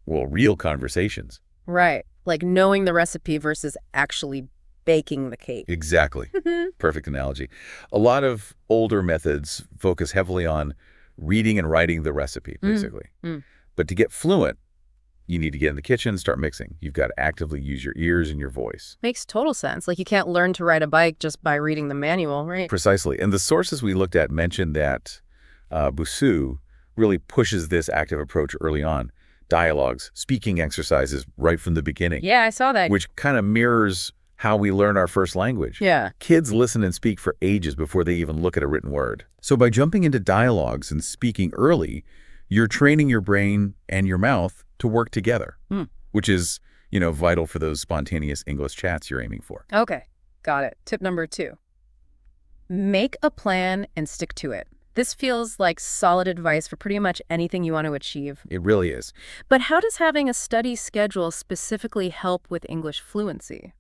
real conversations. Right. Like knowing the recipe versus actually baking the cake. Exactly. Perfect analogy. A lot of older methods focus heavily on reading and writing the recipe, basically. But to get fluent, you need to get in the kitchen and start mixing. You've got to actively use your ears and your voice. Makes total sense. Like you can't learn to ride a bike just by reading the manual, right? Precisely. And the sources we looked at mentioned that Busu really pushes this active approach early on. Dialogues, speaking exercises right from the beginning. Yeah, I saw that. Which kind of mirrors how we learn our first language. Yeah. Kids listen and speak for ages before they even look at a written word. So by jumping into dialogues and speaking early, you're training your brain and your mouth to work together, which is, vital for those spontaneous English chats you're aiming for. Okay, got it. Tip number 2. Make a plan and stick to it. This feels like solid advice for pretty much anything you want to achieve. It really is. But how does having a study schedule specifically help with English fluency?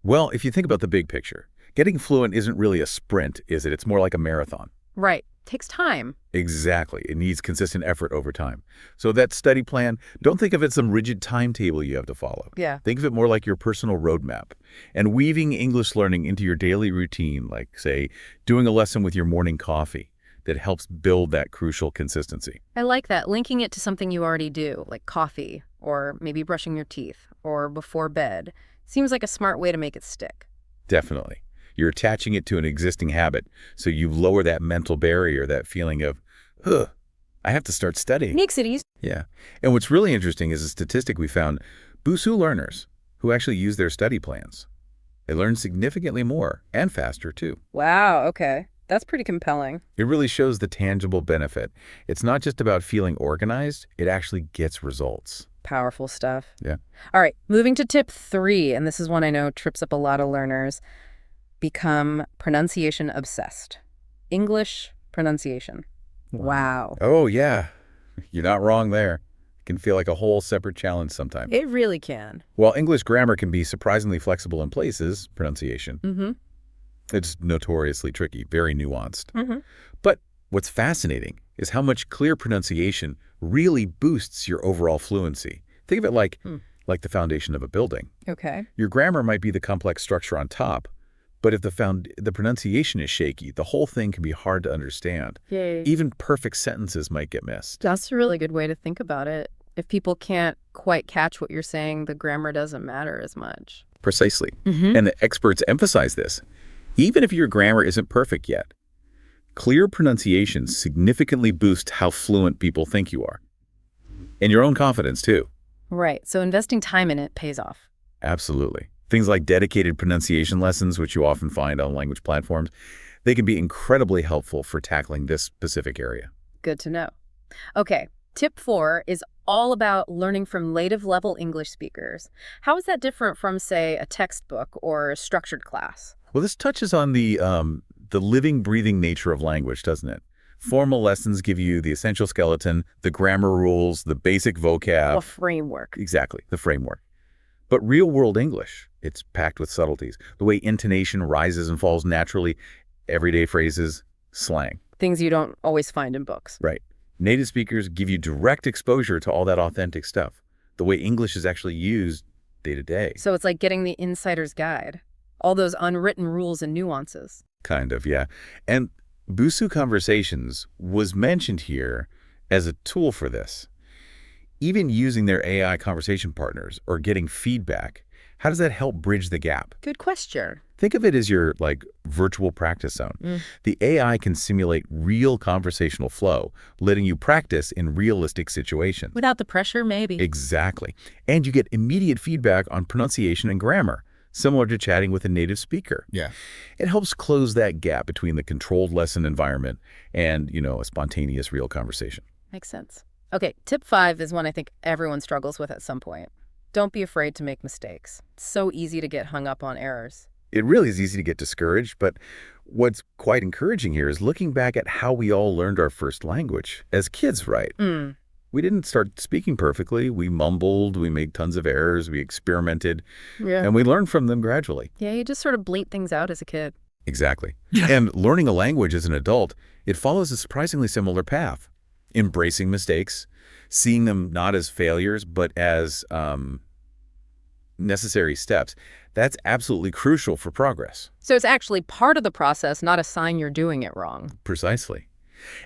Well, if you think about the big picture, getting fluent isn't really a sprint, is it? It's more like a marathon. Right. Takes time. Exactly. It needs consistent effort over time. So that study plan, don't think of it as some rigid timetable you have to follow. Yeah. Think of it more like your personal roadmap. And weaving English learning into your daily routine, like, say, doing a lesson with your morning coffee, that helps build that crucial consistency. I like that. Linking it to something you already do, like coffee, or maybe brushing your teeth, or before bed. Seems like a smart way to make it stick. Definitely. You're attaching it to an existing habit, so you lower that mental barrier, that feeling of, I have to start studying. Makes it easy. Yeah. And what's really interesting is a statistic we found. Busu learners who actually use their study plans. They learn significantly more and faster, too. Wow, okay. That's pretty compelling. It really shows the tangible benefit. It's not just about feeling organized, it actually gets results. Powerful stuff. Yeah. All right, moving to tip 3, and this is one I know trips up a lot of learners. Become pronunciation obsessed. English pronunciation. Wow. Oh, yeah. You're not wrong there. It can feel like a whole separate challenge sometimes. It really can. While English grammar can be surprisingly flexible in places, pronunciation, it's notoriously tricky, very nuanced. But what's fascinating is how much clear pronunciation really boosts your overall fluency. Think of it like the foundation of a building. Okay. Your grammar might be the complex structure on top, but if the pronunciation is shaky, the whole thing can be hard to understand. Yay. Even perfect sentences might get missed. That's a really good way to think about it. If people can't quite catch what you're saying, the grammar doesn't matter as much. Precisely. And the experts emphasize this. Even if your grammar isn't perfect yet, clear pronunciation significantly boosts how fluent people think you are. And your own confidence, too. Right. So investing time in it pays off. Absolutely. Things like dedicated pronunciation lessons, which you often find on language platforms, they can be incredibly helpful for tackling this specific area. Good to know. Okay. Tip 4 is all about learning from native-level English speakers. How is that different from, say, a textbook or a structured class? Well, this touches on the living, breathing nature of language, doesn't it? Formal lessons give you the essential skeleton, the grammar rules, the basic vocab. A framework. Exactly, the framework. But real-world English, it's packed with subtleties. The way intonation rises and falls naturally, everyday phrases, slang. Things you don't always find in books. Right. Native speakers give you direct exposure to all that authentic stuff, the way English is actually used day to day. So it's like getting the insider's guide. All those unwritten rules and nuances. Kind of, yeah. And Busu Conversations was mentioned here as a tool for this. Even using their AI conversation partners or getting feedback, how does that help bridge the gap? Good question. Think of it as your virtual practice zone. The AI can simulate real conversational flow, letting you practice in realistic situations. Without the pressure, maybe. Exactly. And you get immediate feedback on pronunciation and grammar, similar to chatting with a native speaker. Yeah. It helps close that gap between the controlled lesson environment and, a spontaneous real conversation. Makes sense. Okay, tip 5 is one I think everyone struggles with at some point. Don't be afraid to make mistakes. It's so easy to get hung up on errors. It really is easy to get discouraged, but what's quite encouraging here is looking back at how we all learned our first language as kids, right? We didn't start speaking perfectly. We mumbled, we made tons of errors, we experimented, and we learned from them gradually. Yeah, you just sort of bleat things out as a kid. Exactly. And learning a language as an adult, it follows a surprisingly similar path. Embracing mistakes, seeing them not as failures, but as necessary steps. That's absolutely crucial for progress. So it's actually part of the process, not a sign you're doing it wrong. Precisely.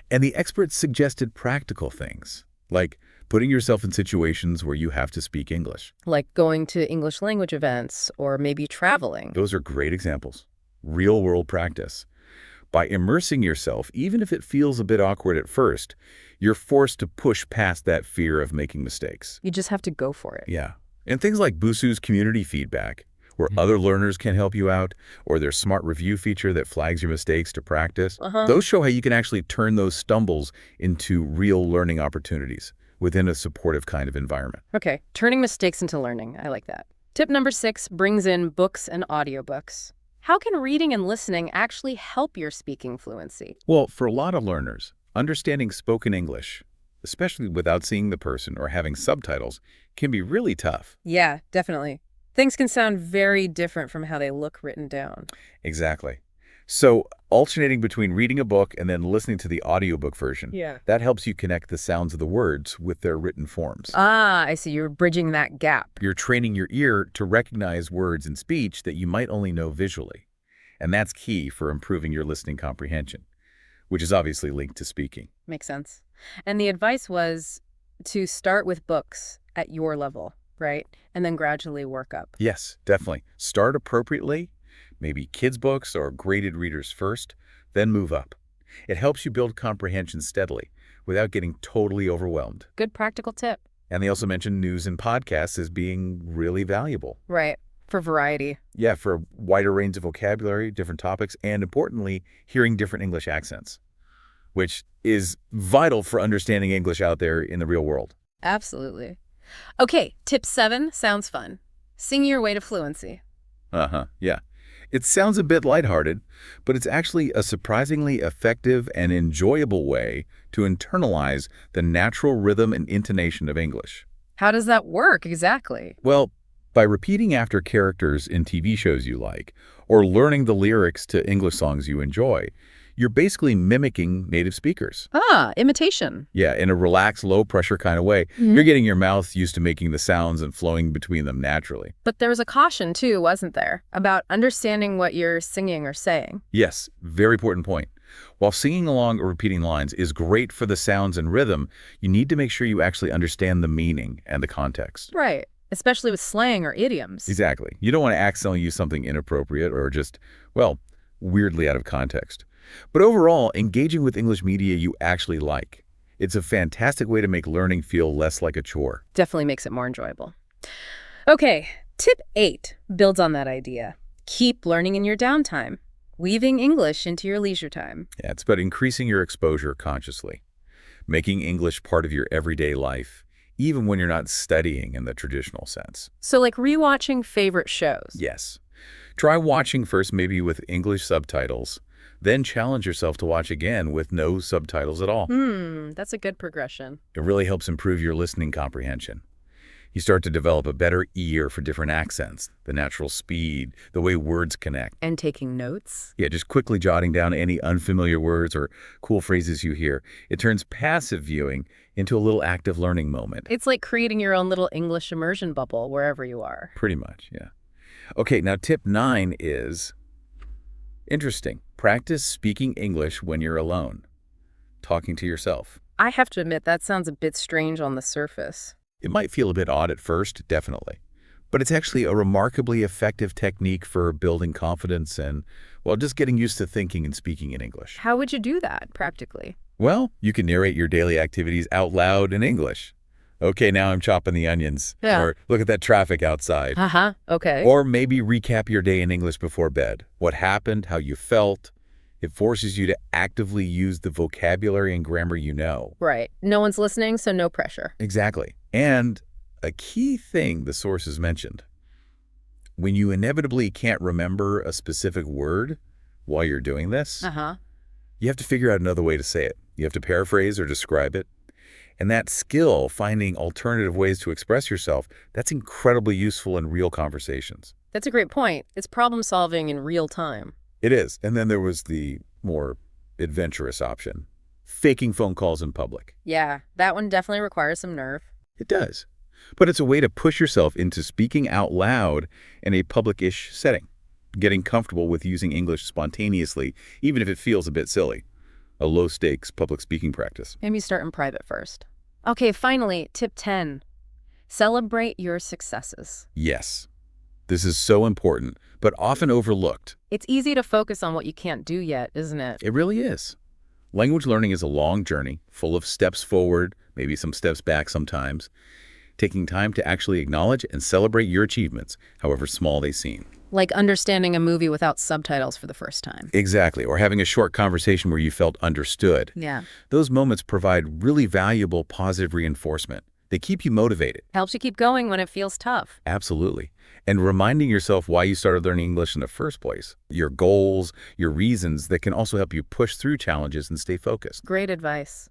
And the experts suggested practical things, like putting yourself in situations where you have to speak English. Like going to English language events or maybe traveling. Those are great examples. Real-world practice. By immersing yourself, even if it feels a bit awkward at first, you're forced to push past that fear of making mistakes. You just have to go for it. Yeah. And things like Busu's community feedback, where other learners can help you out, or their smart review feature that flags your mistakes to practice, those show how you can actually turn those stumbles into real learning opportunities within a supportive kind of environment. Okay, turning mistakes into learning. I like that. Tip number 6 brings in books and audiobooks. How can reading and listening actually help your speaking fluency? Well, for a lot of learners, understanding spoken English, especially without seeing the person or having subtitles, can be really tough. Yeah, definitely. Things can sound very different from how they look written down. Exactly. So alternating between reading a book and then listening to the audiobook version, that helps you connect the sounds of the words with their written forms. Ah, I see. You're bridging that gap. You're training your ear to recognize words in speech that you might only know visually. And that's key for improving your listening comprehension, which is obviously linked to speaking. Makes sense. And the advice was to start with books at your level, right? And then gradually work up. Yes, definitely. Start appropriately, maybe kids' books or graded readers first, then move up. It helps you build comprehension steadily without getting totally overwhelmed. Good practical tip. And they also mentioned news and podcasts as being really valuable. Right. For variety. Yeah, for a wider range of vocabulary, different topics, and importantly, hearing different English accents, which is vital for understanding English out there in the real world. Absolutely. Okay, tip 7 sounds fun. Sing your way to fluency. Yeah. It sounds a bit lighthearted, but it's actually a surprisingly effective and enjoyable way to internalize the natural rhythm and intonation of English. How does that work exactly? Well, by repeating after characters in TV shows you like, or learning the lyrics to English songs you enjoy, you're basically mimicking native speakers. Ah, imitation. Yeah, in a relaxed, low-pressure kind of way. You're getting your mouth used to making the sounds and flowing between them naturally. But there was a caution, too, wasn't there? About understanding what you're singing or saying. Yes, very important point. While singing along or repeating lines is great for the sounds and rhythm, you need to make sure you actually understand the meaning and the context. Right. Especially with slang or idioms. Exactly. You don't want to accidentally use something inappropriate or just, well, weirdly out of context. But overall, engaging with English media you actually like. It's a fantastic way to make learning feel less like a chore. Definitely makes it more enjoyable. Okay, tip 8 builds on that idea. Keep learning in your downtime, weaving English into your leisure time. Yeah, it's about increasing your exposure consciously, making English part of your everyday life, even when you're not studying in the traditional sense. So like rewatching favorite shows. Yes. Try watching first maybe with English subtitles, then challenge yourself to watch again with no subtitles at all. That's a good progression. It really helps improve your listening comprehension. You start to develop a better ear for different accents, the natural speed, the way words connect. And taking notes. Yeah, just quickly jotting down any unfamiliar words or cool phrases you hear. It turns passive viewing into a little active learning moment. It's like creating your own little English immersion bubble wherever you are. Pretty much, yeah. Okay, now tip 9 is interesting. Practice speaking English when you're alone, talking to yourself. I have to admit, that sounds a bit strange on the surface. It might feel a bit odd at first, definitely. But it's actually a remarkably effective technique for building confidence and, well, just getting used to thinking and speaking in English. How would you do that, practically? Well, you can narrate your daily activities out loud in English. Okay, now I'm chopping the onions. Yeah. Or look at that traffic outside. Okay. Or maybe recap your day in English before bed. What happened, how you felt. It forces you to actively use the vocabulary and grammar you know. Right. No one's listening, so no pressure. Exactly. And a key thing the sources mentioned. When you inevitably can't remember a specific word while you're doing this, you have to figure out another way to say it. You have to paraphrase or describe it. And that skill, finding alternative ways to express yourself, that's incredibly useful in real conversations. That's a great point. It's problem solving in real time. It is. And then there was the more adventurous option, faking phone calls in public. Yeah, that one definitely requires some nerve. It does. But it's a way to push yourself into speaking out loud in a public-ish setting, getting comfortable with using English spontaneously, even if it feels a bit silly. A low-stakes public speaking practice. Maybe start in private first. Okay, finally, tip 10. Celebrate your successes. Yes. This is so important, but often overlooked. It's easy to focus on what you can't do yet, isn't it? It really is. Language learning is a long journey, full of steps forward, maybe some steps back sometimes. Taking time to actually acknowledge and celebrate your achievements, however small they seem. Like understanding a movie without subtitles for the first time. Exactly, or having a short conversation where you felt understood. Yeah. Those moments provide really valuable positive reinforcement. They keep you motivated. Helps you keep going when it feels tough. Absolutely. And reminding yourself why you started learning English in the first place. Your goals, your reasons that can also help you push through challenges and stay focused. Great advice.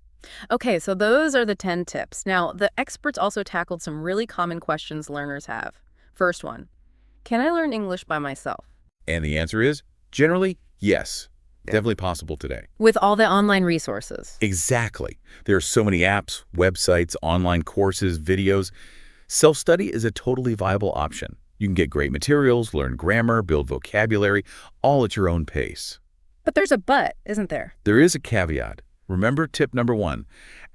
Okay, so those are the 10 tips. Now, the experts also tackled some really common questions learners have. First one, can I learn English by myself? And the answer is, generally, yes. Definitely possible today. With all the online resources. Exactly. There are so many apps, websites, online courses, videos. Self-study is a totally viable option. You can get great materials, learn grammar, build vocabulary, all at your own pace. But there's a but, isn't there? There is a caveat. Remember tip number 1,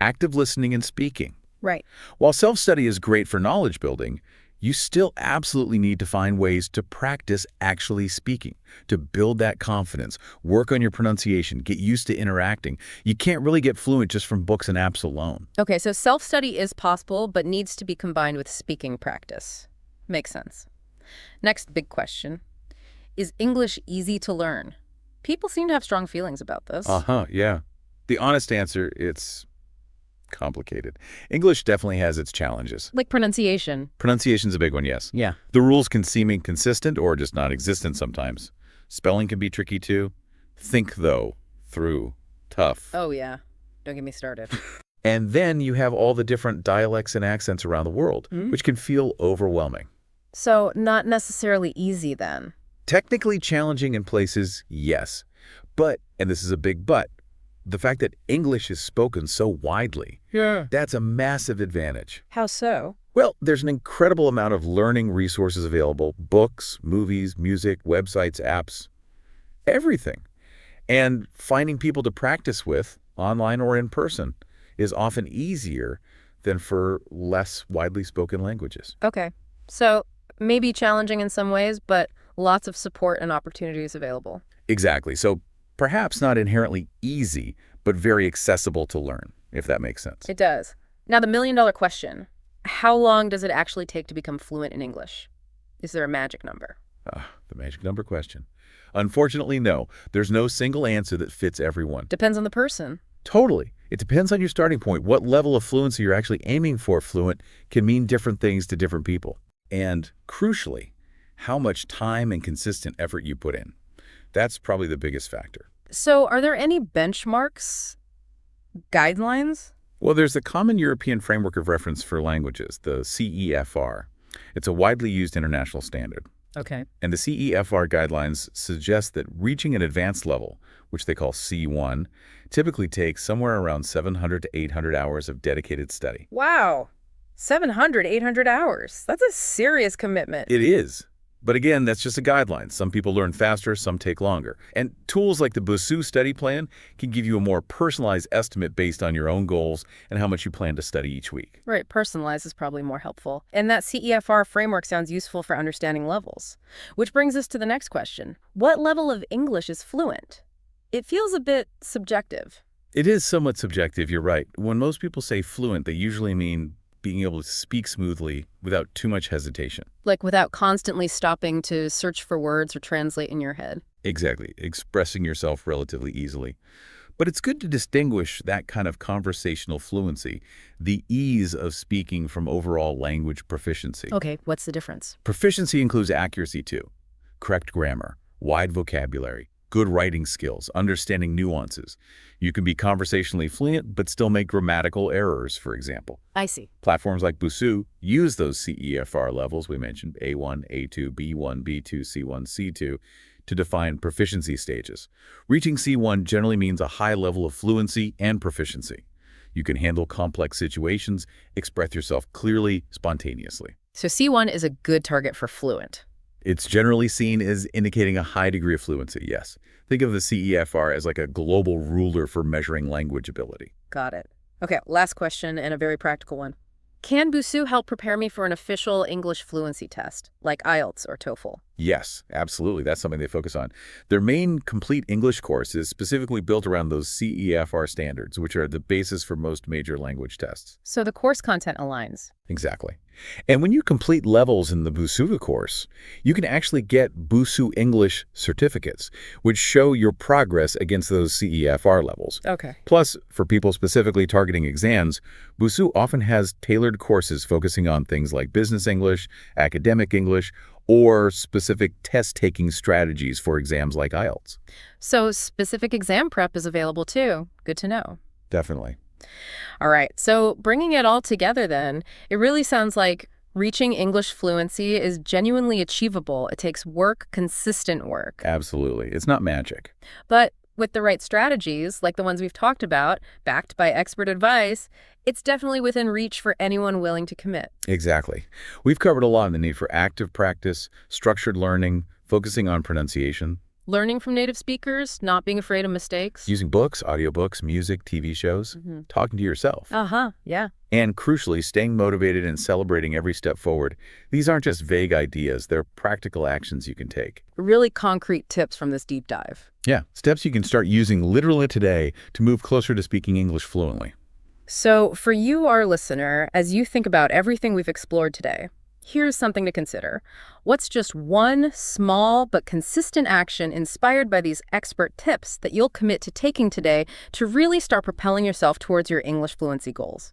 active listening and speaking. Right. While self-study is great for knowledge building, you still absolutely need to find ways to practice actually speaking, to build that confidence, work on your pronunciation, get used to interacting. You can't really get fluent just from books and apps alone. Okay, so self-study is possible, but needs to be combined with speaking practice. Makes sense. Next big question. Is English easy to learn? People seem to have strong feelings about this. Yeah. The honest answer, it's complicated. English definitely has its challenges. Like pronunciation. Pronunciation's a big one, yes. Yeah. The rules can seem inconsistent or just non-existent sometimes. Spelling can be tricky too. Think, though, through, tough. Oh, yeah. Don't get me started. And then you have all the different dialects and accents around the world, which can feel overwhelming. So not necessarily easy then. Technically challenging in places, yes. But, and this is a big but, the fact that English is spoken so widely, that's a massive advantage. How so? Well, there's an incredible amount of learning resources available, books, movies, music, websites, apps, everything. And finding people to practice with, online or in person, is often easier than for less widely spoken languages. Okay. So maybe challenging in some ways, but lots of support and opportunities available. Exactly. So perhaps not inherently easy, but very accessible to learn, if that makes sense. It does. Now, the million-dollar question. How long does it actually take to become fluent in English? Is there a magic number? The magic number question. Unfortunately, no. There's no single answer that fits everyone. Depends on the person. Totally. It depends on your starting point. What level of fluency you're actually aiming for fluent can mean different things to different people. And crucially, how much time and consistent effort you put in. That's probably the biggest factor. So are there any benchmarks, guidelines? Well, there's the Common European Framework of Reference for Languages, the CEFR. It's a widely used international standard. Okay. And the CEFR guidelines suggest that reaching an advanced level, which they call C1, typically takes somewhere around 700 to 800 hours of dedicated study. Wow. 700, 800 hours. That's a serious commitment. It is. But again, that's just a guideline. Some people learn faster, some take longer. And tools like the Busuu study plan can give you a more personalized estimate based on your own goals and how much you plan to study each week. Right, personalized is probably more helpful. And that CEFR framework sounds useful for understanding levels. Which brings us to the next question. What level of English is fluent? It feels a bit subjective. It is somewhat subjective, you're right. When most people say fluent, they usually mean being able to speak smoothly without too much hesitation. Like without constantly stopping to search for words or translate in your head. Exactly, expressing yourself relatively easily. But it's good to distinguish that kind of conversational fluency, the ease of speaking, from overall language proficiency. Okay, what's the difference? Proficiency includes accuracy too. Correct grammar, wide vocabulary, good writing skills, understanding nuances. You can be conversationally fluent but still make grammatical errors, for example. I see. Platforms like Busuu use those CEFR levels we mentioned, A1, A2, B1, B2, C1, C2, to define proficiency stages. Reaching C1 generally means a high level of fluency and proficiency. You can handle complex situations, express yourself clearly, spontaneously. So C1 is a good target for fluent. It's generally seen as indicating a high degree of fluency, yes. Think of the CEFR as like a global ruler for measuring language ability. Got it. Okay, last question and a very practical one. Can Busuu help prepare me for an official English fluency test, like IELTS or TOEFL? Yes, absolutely. That's something they focus on. Their main complete English course is specifically built around those CEFR standards, which are the basis for most major language tests. So the course content aligns. Exactly. And when you complete levels in the Busuu course, you can actually get Busuu English certificates, which show your progress against those CEFR levels. Okay. Plus, for people specifically targeting exams, Busuu often has tailored courses focusing on things like business English, academic English, or specific test-taking strategies for exams like IELTS. So specific exam prep is available too. Good to know. Definitely. All right, so bringing it all together then, it really sounds like reaching English fluency is genuinely achievable. It takes work, consistent work. Absolutely. It's not magic. But with the right strategies, like the ones we've talked about, backed by expert advice, it's definitely within reach for anyone willing to commit. Exactly. We've covered a lot on the need for active practice, structured learning, focusing on pronunciation, Learning from native speakers, not being afraid of mistakes. Using books, audiobooks, music, TV shows, talking to yourself. Yeah. And crucially, staying motivated and celebrating every step forward. These aren't just vague ideas, they're practical actions you can take. Really concrete tips from this deep dive. Yeah, steps you can start using literally today to move closer to speaking English fluently. So for you, our listener, as you think about everything we've explored today, here's something to consider. What's just one small but consistent action inspired by these expert tips that you'll commit to taking today to really start propelling yourself towards your English fluency goals?